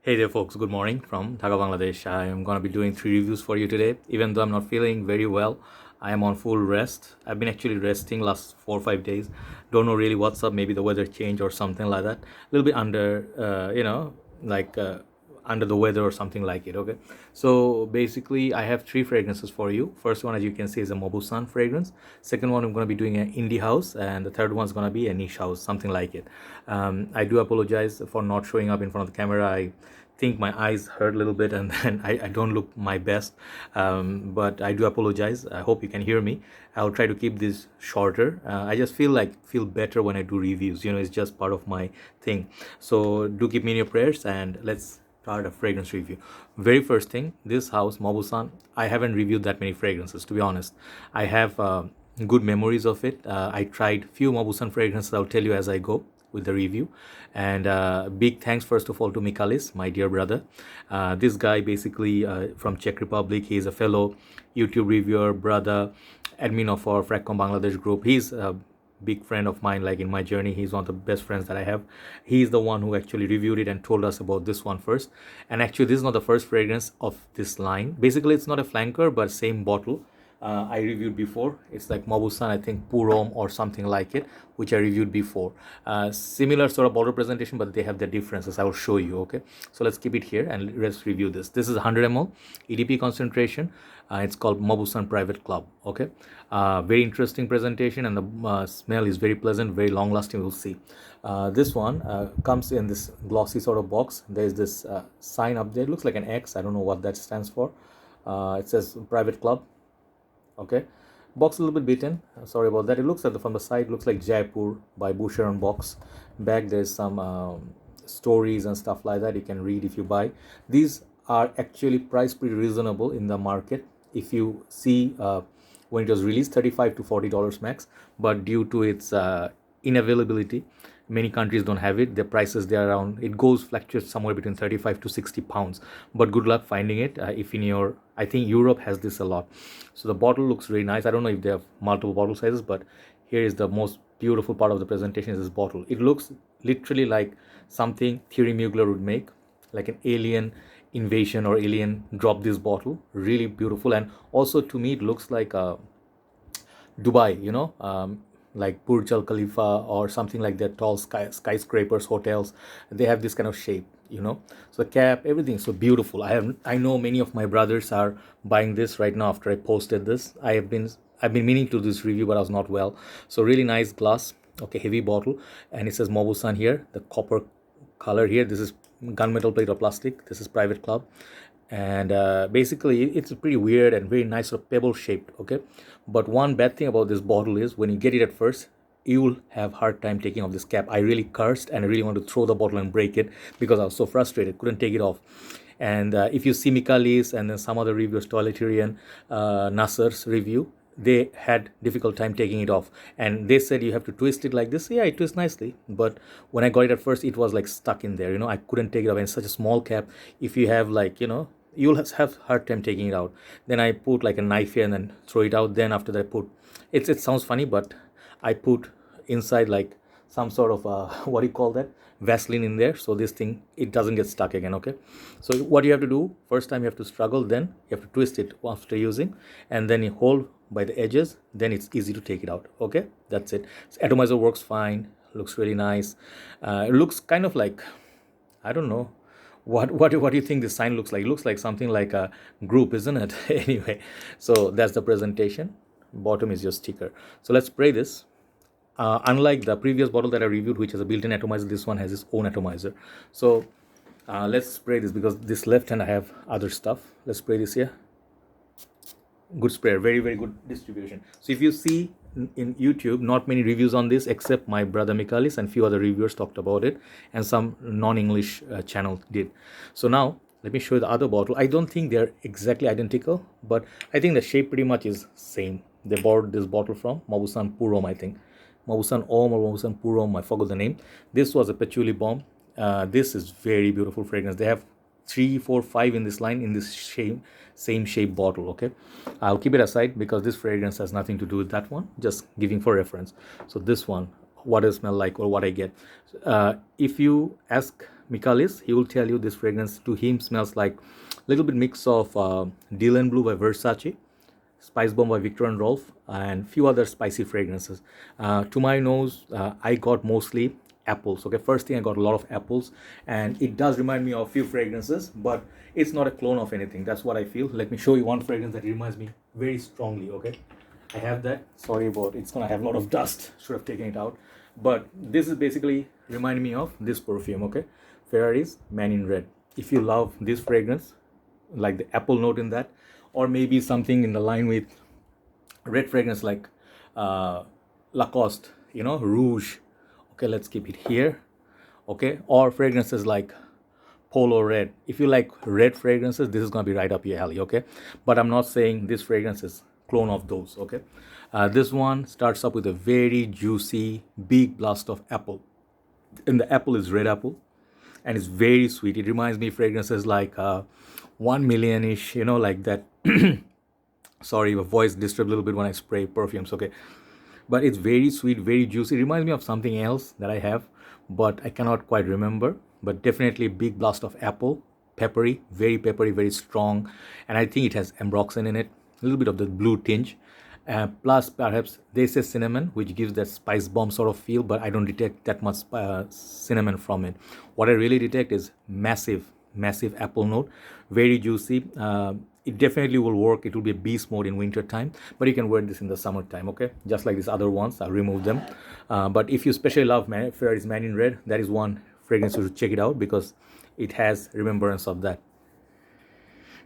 Hey there folks, good morning from Dhaka, Bangladesh. I am going to be doing 3 reviews for you today. Even though I'm not feeling very well, I am on full rest. I've been actually resting last 4 or 5 days. Don't know really what's up, maybe the weather change or something like that. A little bit under, like under the weather or something like it, okay? So basically, I have 3 fragrances for you. First one, as you can see, is a Mauboussin fragrance. Second one, I'm going to be doing an indie house. And the third one's going to be a niche house, something like it. I do apologize for not showing up in front of the camera. I think my eyes hurt a little bit and then I don't look my best, but I do apologize. I hope you can hear me. I'll try to keep this shorter. I just feel better when I do reviews, it's just part of my thing. So do keep me in your prayers and let's start a fragrance review. Very first thing, this house Mauboussin, I haven't reviewed that many fragrances, to be honest. I have good memories of it. I tried few Mauboussin fragrances. I'll tell you as I go with the review. And big thanks first of all to Michallis, my dear brother. This guy basically from Czech Republic. He's a fellow YouTube reviewer, brother, admin of our Fragcomm Bangladesh group. He's a big friend of mine, like in my journey. He's one of the best friends that I have. He's the one who actually reviewed it and told us about this one first. And actually this is not the first fragrance of this line. Basically it's not a flanker but same bottle. I reviewed before. It's like Mauboussin, I think Purom or something like it, which I reviewed before. Similar sort of bottle presentation, but they have their differences. I will show you, okay? So let's keep it here and let's review this. This is 100 ml EDP concentration. It's called Mauboussin Private Club, okay? Very interesting presentation and the smell is very pleasant, very long lasting, we'll see. This one comes in this glossy sort of box. There's this sign up there. It looks like an X. I don't know what that stands for. It says Private Club. Okay, box a little bit beaten, sorry about that. It looks at from the side, looks like Jaipur by Boucher box. Back there's some stories and stuff like that you can read if you buy. These are actually priced pretty reasonable in the market. If you see when it was released, $35 to $40 max, but due to its inavailability, many countries don't have it. The prices they're around, it goes fluctuates somewhere between 35 to 60 pounds, but good luck finding it if in your, I think Europe has this a lot. So the bottle looks really nice. I don't know if they have multiple bottle sizes, but here is the most beautiful part of the presentation is this bottle. It looks literally like something Thierry Mugler would make, like an alien invasion or alien drop this bottle. Really beautiful. And also to me it looks like Dubai, like Burj Al Khalifa or something like that, tall skyscrapers, hotels. They have this kind of shape, so the cap, everything is so beautiful. I know many of my brothers are buying this right now after I posted this. I've been meaning to do this review, but I was not well. So really nice glass, okay, heavy bottle, and it says Mauboussin here, the copper color here. This is gunmetal plate or plastic. This is Private Club. And basically it's pretty weird and very nice, sort of pebble shaped, okay? But one bad thing about this bottle is when you get it at first, you'll have hard time taking off this cap. I really cursed and I really want to throw the bottle and break it because I was so frustrated, couldn't take it off. And if you see Michallis and then some other reviewers, Toiletarian, Nasser's review, they had difficult time taking it off, and they said you have to twist it like this. Yeah, it twists nicely, but when I got it at first, it was like stuck in there. I couldn't take it off. And such a small cap, if you have like, you'll have hard time taking it out. Then I put like a knife here and then throw it out. Then after that I put, it sounds funny, but I put inside like some sort of what do you call that, Vaseline in there, so this thing, it doesn't get stuck again, okay? So what you have to do, first time you have to struggle, then you have to twist it after using, and then you hold by the edges, then it's easy to take it out, okay? That's it. So atomizer works fine, looks really nice. It looks kind of like, I don't know, what do you think this sign looks like? It looks like something like a group, isn't it? Anyway, so that's the presentation. Bottom is your sticker. So let's spray this. Unlike the previous bottle that I reviewed, which has a built-in atomizer, this one has its own atomizer. So let's spray this, because this left hand I have other stuff. Let's spray this here. Good sprayer, very, very good distribution. So if you see in YouTube, not many reviews on this except my brother Michallis and few other reviewers talked about it, and some non-English channel did. So now let me show you the other bottle. I don't think they're exactly identical, but I think the shape pretty much is same. They borrowed this bottle from Mauboussin Purom, I think. Mauboussin Om or Mauboussin Purom, I forgot the name. This was a patchouli bomb. This is very beautiful fragrance. They have 3, 4, 5 in this line in this same shape bottle, okay? I'll keep it aside because this fragrance has nothing to do with that one, just giving for reference. So this one, what does it smell like or what I get. If you ask Michallis, he will tell you this fragrance to him smells like a little bit mix of Dylan Blue by Versace, Spice Bomb by Victor and Rolf, and few other spicy fragrances. To my nose, I got mostly apples. Okay, first thing I got a lot of apples, and it does remind me of few fragrances, but it's not a clone of anything. That's what I feel. Let me show you one fragrance that reminds me very strongly. Okay, I have that. Sorry about it's gonna have a lot of dust. Should have taken it out. But this is basically reminding me of this perfume. Okay, Ferrari's Man in Red. If you love this fragrance, like the apple note in that, or maybe something in the line with red fragrance like Lacoste, Rouge. Okay, let's keep it here. Okay, or fragrances like Polo Red. If you like red fragrances, this is gonna be right up your alley. Okay, but I'm not saying this fragrance is clone of those. Okay, this one starts up with a very juicy big blast of apple, and the apple is red apple, and it's very sweet. It reminds me of fragrances like 1 million-ish, like that. Sorry, my voice disturbs a little bit when I spray perfumes. Okay, but it's very sweet, very juicy. It reminds me of something else that I have, but I cannot quite remember. But definitely big blast of apple, peppery, very strong, and I think it has ambroxan in it, a little bit of the blue tinge, plus perhaps they say cinnamon, which gives that spice bomb sort of feel, but I don't detect that much cinnamon from it. What I really detect is massive apple note, very juicy. It definitely will work. It will be a beast mode in winter time, but you can wear this in the summertime. Okay, just like these other ones, I'll remove them. But if you especially love Ferrari's Man in Red, that is one fragrance you should check it out because it has remembrance of that.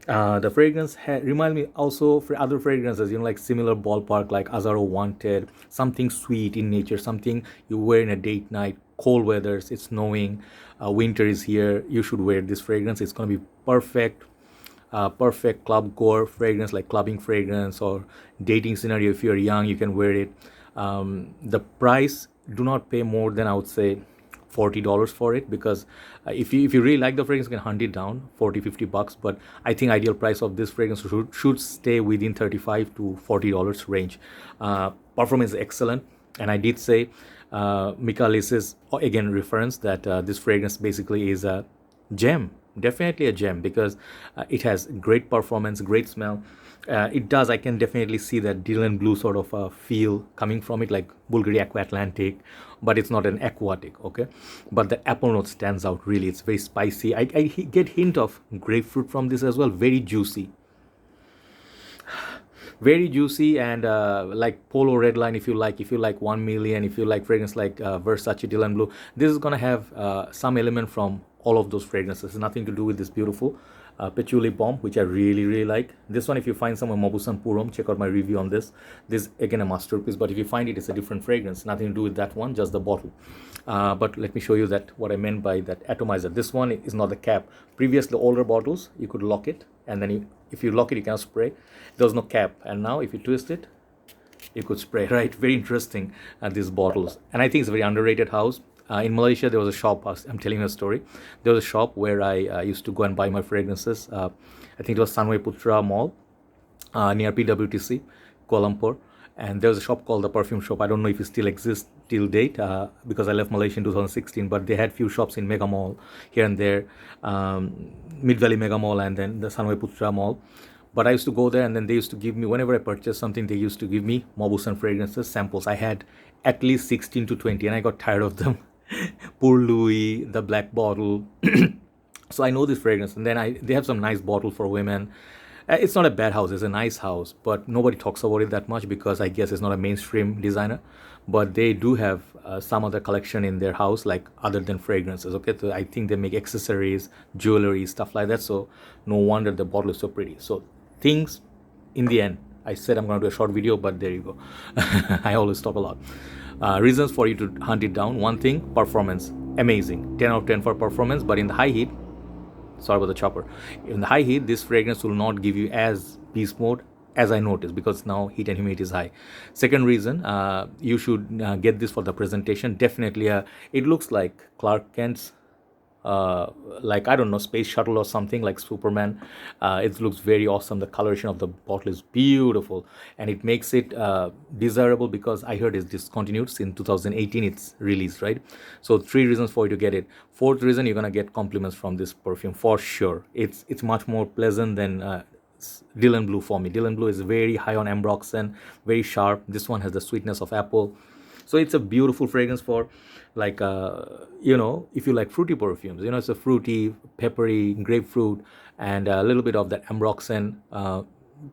The fragrance reminds me also for other fragrances, like similar ballpark, like Azaro Wanted, something sweet in nature, something you wear in a date night, cold weathers, it's snowing, winter is here, you should wear this fragrance. It's going to be perfect club core fragrance, like clubbing fragrance, or dating scenario. If you're young, you can wear it. The price, do not pay more than, I would say, $40 for it, because if you really like the fragrance, you can hunt it down, $40-50. But I think ideal price of this fragrance should stay within $35 to $40 range. Performance is excellent, and I did say Michallis is again reference that this fragrance basically is a gem, definitely a gem, because it has great performance, great smell. I can definitely see that Dylan Blue sort of feel coming from it, like Bulgari Aqua Atlantic, but it's not an aquatic. Okay, but the apple note stands out really. It's very spicy. I get hint of grapefruit from this as well. Very juicy, and like Polo Red Line, if you like 1 million, if you like fragrance like Versace, Dylan Blue, this is gonna have some element from all of those fragrances. Nothing to do with this beautiful Patchouli Bomb, which I really like. This one, if you find some Mauboussin Purom, check out my review on this. This again a masterpiece, but if you find it's a different fragrance. Nothing to do with that one, just the bottle. But let me show you that what I meant by that atomizer. This one is not the cap. Previously, older bottles, you could lock it, and then if you lock it, you can spray. There was no cap, and now if you twist it, you could spray, right? Very interesting, these bottles. And I think it's a very underrated house. In Malaysia, there was a shop, I'm telling you a story. There was a shop where I used to go and buy my fragrances. I think it was Sunway Putra Mall near PWTC, Kuala Lumpur. And there was a shop called the Perfume Shop. I don't know if it still exists till date because I left Malaysia in 2016. But they had few shops in Mega Mall here and there, Mid Valley Mega Mall, and then the Sunway Putra Mall. But I used to go there, and then they used to give me, whenever I purchased something, they used to give me Mauboussin fragrances, samples. I had at least 16 to 20, and I got tired of them. Pour Louis, the black bottle. So I know this fragrance, and then they have some nice bottle for women. It's not a bad house, it's a nice house, but nobody talks about it that much because I guess it's not a mainstream designer. But they do have some other collection in their house, like other than fragrances. Okay, so I think they make accessories, jewelry, stuff like that. So no wonder the bottle is so pretty. So things, in the end, I said I'm going to do a short video, but there you go. I always talk a lot. Reasons for you to hunt it down. One thing, performance, amazing, 10 out of 10 for performance. But in the high heat, sorry about the chopper, in the high heat, this fragrance will not give you as beast mode as I noticed, because now heat and humidity is high. Second reason, you should get this for the presentation. Definitely, it looks like Clark Kent's like, I don't know, space shuttle or something, like Superman. It looks very awesome. The coloration of the bottle is beautiful, and it makes it desirable because I heard it's discontinued since 2018. It's released, right? So 3 reasons for you to get it. Fourth reason, you're gonna get compliments from this perfume for sure. It's much more pleasant than Dylan Blue for me. Dylan Blue is very high on ambroxan, very sharp. This one has the sweetness of apple. So it's a beautiful fragrance for, like, if you like fruity perfumes. It's a fruity, peppery, grapefruit, and a little bit of that ambroxan.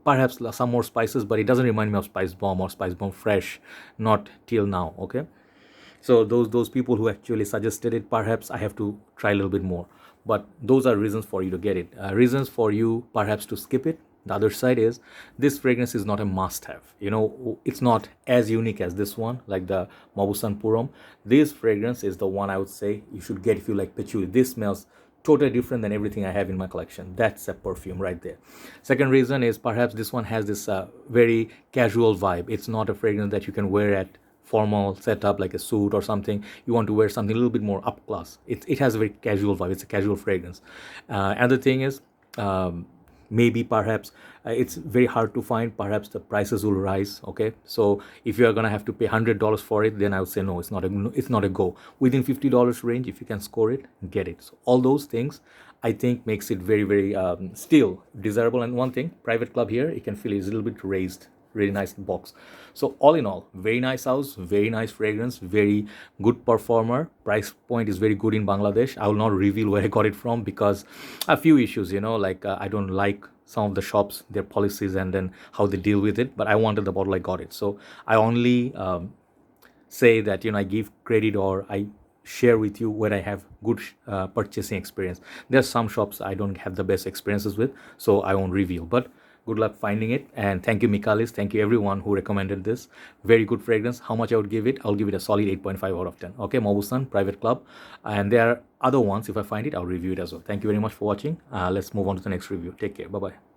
Perhaps some more spices, but it doesn't remind me of Spice Bomb or Spice Bomb Fresh, not till now. Okay, so those people who actually suggested it, perhaps I have to try a little bit more. But those are reasons for you to get it. Reasons for you perhaps to skip it. The other side is, this fragrance is not a must-have. It's not as unique as this one, like the Mauboussin Purom. This fragrance is the one I would say you should get if you like patchouli. This smells totally different than everything I have in my collection. That's a perfume right there. Second reason is, perhaps this one has this very casual vibe. It's not a fragrance that you can wear at formal setup like a suit or something. You want to wear something a little bit more up class. It has a very casual vibe. It's a casual fragrance. Another thing is, maybe perhaps it's very hard to find. Perhaps the prices will rise. Okay, so if you are gonna have to pay $100 for it, then I would say no, it's not a go. Within $50 range, if you can score it, get it. So all those things, I think, makes it very, very still desirable. And one thing, Private Club here, you can feel it's a little bit raised. Really nice box. So all in all, very nice house, very nice fragrance, very good performer. Price point is very good in Bangladesh. I will not reveal where I got it from because a few issues, like I don't like some of the shops, their policies, and then how they deal with it. But I wanted the bottle, I got it. So I only say that, I give credit, or I share with you where I have good purchasing experience. There's some shops I don't have the best experiences with, so I won't reveal. But good luck finding it, and thank you, Michallis. Thank you everyone who recommended this. Very good fragrance. How much I would give it? I'll give it a solid 8.5 out of 10. Okay, Mauboussin Private Club, and there are other ones. If I find it, I'll review it as well. Thank you very much for watching. Let's move on to the next review. Take care. Bye bye.